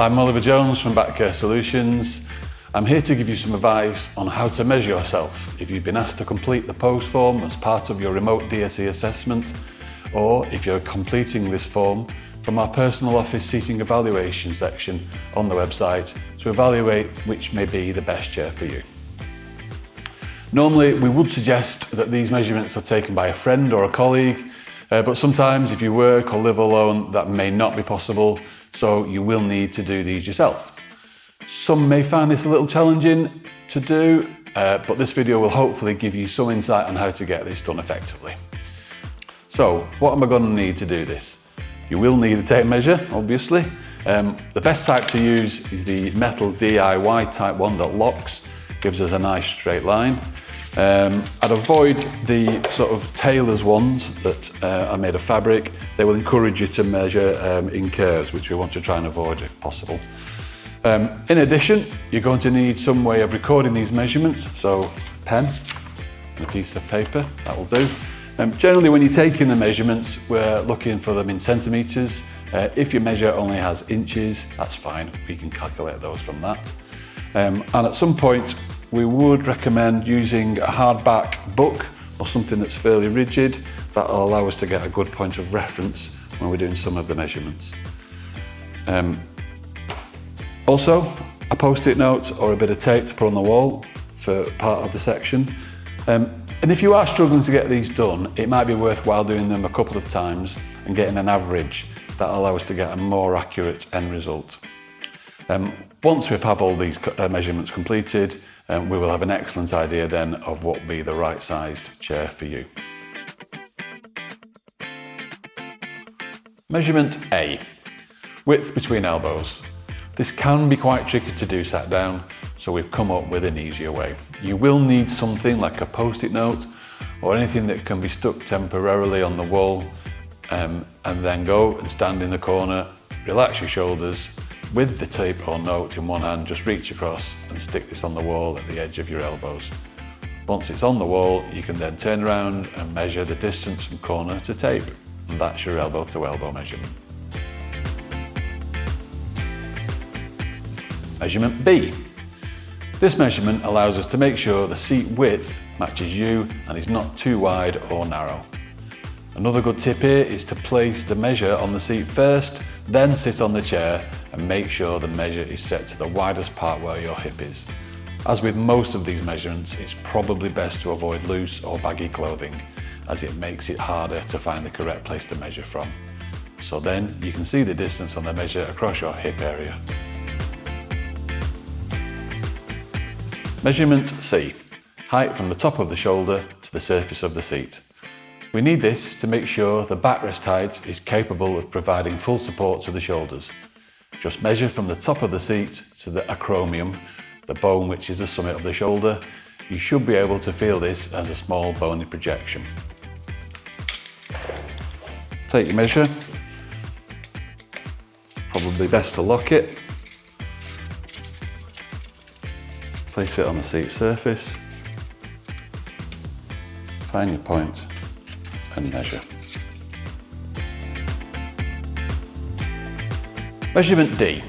I'm Oliver Jones from Back Care Solutions. I'm here to give you some advice on how to measure yourself if you've been asked to complete the POSE form as part of your remote DSE assessment, or if you're completing this form from our personal office seating evaluation section on the website to evaluate which may be the best chair for you. Normally, we would suggest that these measurements are taken by a friend or a colleague, but sometimes if you work or live alone, that may not be possible, so you will need to do these yourself. Some may find this a little challenging to do, but this video will hopefully give you some insight on how to get this done effectively. So, what am I going to need to do this? You will need a tape measure, obviously. The best type to use is the metal DIY type one that locks, gives us a nice straight line. I'd avoid the sort of tailor's ones that are made of fabric. They will encourage you to measure in curves, which we want to try and avoid if possible. In addition, you're going to need some way of recording these measurements, so a pen and a piece of paper, that will do. Generally, when you're taking the measurements, we're looking for them in centimetres. If your measure only has inches, that's fine, we can calculate those from that. And at some point, we would recommend using a hardback book or something that's fairly rigid. That'll allow us to get a good point of reference when we're doing some of the measurements. Also, a post-it note or a bit of tape to put on the wall for part of the section. And if you are struggling to get these done, it might be worthwhile doing them a couple of times and getting an average. That'll allow us to get a more accurate end result. Once we have all these measurements completed, we will have an excellent idea then of what will be the right sized chair for you. Measurement A, width between elbows. This can be quite tricky to do sat down, so we've come up with an easier way. You will need something like a post-it note or anything that can be stuck temporarily on the wall, and then go and stand in the corner, relax your shoulders with the tape or note in one hand, just reach across and stick this on the wall at the edge of your elbows. Once it's on the wall, you can then turn around and measure the distance from corner to tape, and that's your elbow to elbow measurement. Measurement B. This measurement allows us to make sure the seat width matches you and is not too wide or narrow. Another good tip here is to place the measure on the seat first, then sit on the chair and make sure the measure is set to the widest part where your hip is. As with most of these measurements, it's probably best to avoid loose or baggy clothing, as it makes it harder to find the correct place to measure from. So then you can see the distance on the measure across your hip area. Measurement C, height from the top of the shoulder to the surface of the seat. We need this to make sure the backrest height is capable of providing full support to the shoulders. Just measure from the top of the seat to the acromion, the bone which is the summit of the shoulder. You should be able to feel this as a small bony projection. Take your measure, probably best to lock it. Place it on the seat surface, find your point and measure. Measurement D,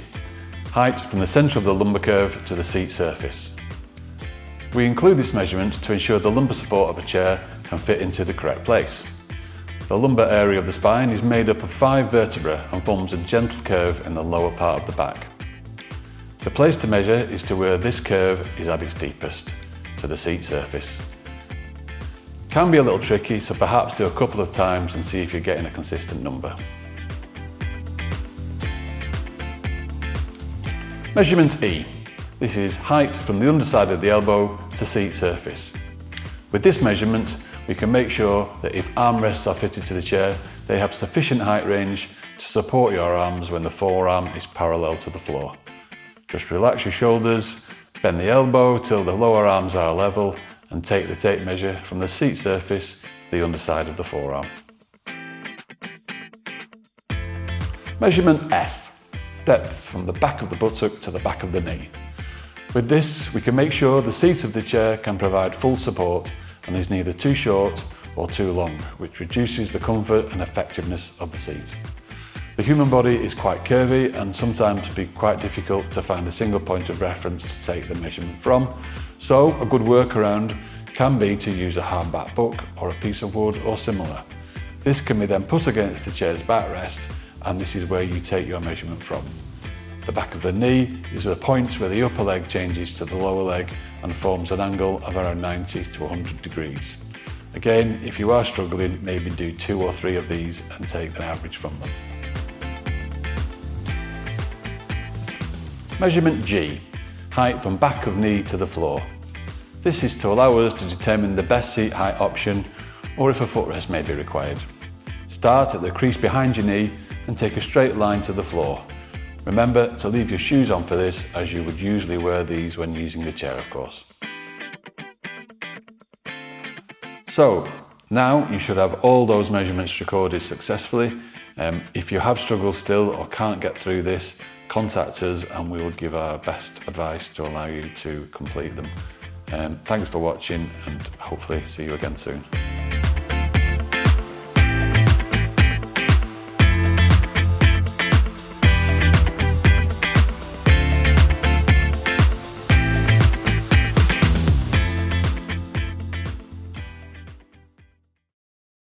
height from the centre of the lumbar curve to the seat surface. We include this measurement to ensure the lumbar support of a chair can fit into the correct place. The lumbar area of the spine is made up of 5 vertebrae and forms a gentle curve in the lower part of the back. The place to measure is to where this curve is at its deepest, to the seat surface. It can be a little tricky, so perhaps do a couple of times and see if you're getting a consistent number. Measurement E. This is height from the underside of the elbow to seat surface. With this measurement, we can make sure that if armrests are fitted to the chair, they have sufficient height range to support your arms when the forearm is parallel to the floor. Just relax your shoulders, bend the elbow till the lower arms are level, and take the tape measure from the seat surface to the underside of the forearm. Measurement F, depth from the back of the buttock to the back of the knee. With this, we can make sure the seat of the chair can provide full support and is neither too short or too long, which reduces the comfort and effectiveness of the seat. The human body is quite curvy and sometimes be quite difficult to find a single point of reference to take the measurement from. So a good workaround can be to use a hardback book or a piece of wood or similar. This can be then put against the chair's backrest, and this is where you take your measurement from. The back of the knee is the point where the upper leg changes to the lower leg and forms an angle of around 90 to 100 degrees. Again, if you are struggling, maybe do 2 or 3 of these and take an average from them. Measurement G, height from back of knee to the floor. This is to allow us to determine the best seat height option or if a footrest may be required. Start at the crease behind your knee and take a straight line to the floor. Remember to leave your shoes on for this, as you would usually wear these when using the chair, of course. So now you should have all those measurements recorded successfully. If you have struggled still or can't get through this, contact us and we will give our best advice to allow you to complete them. Thanks for watching and hopefully see you again soon.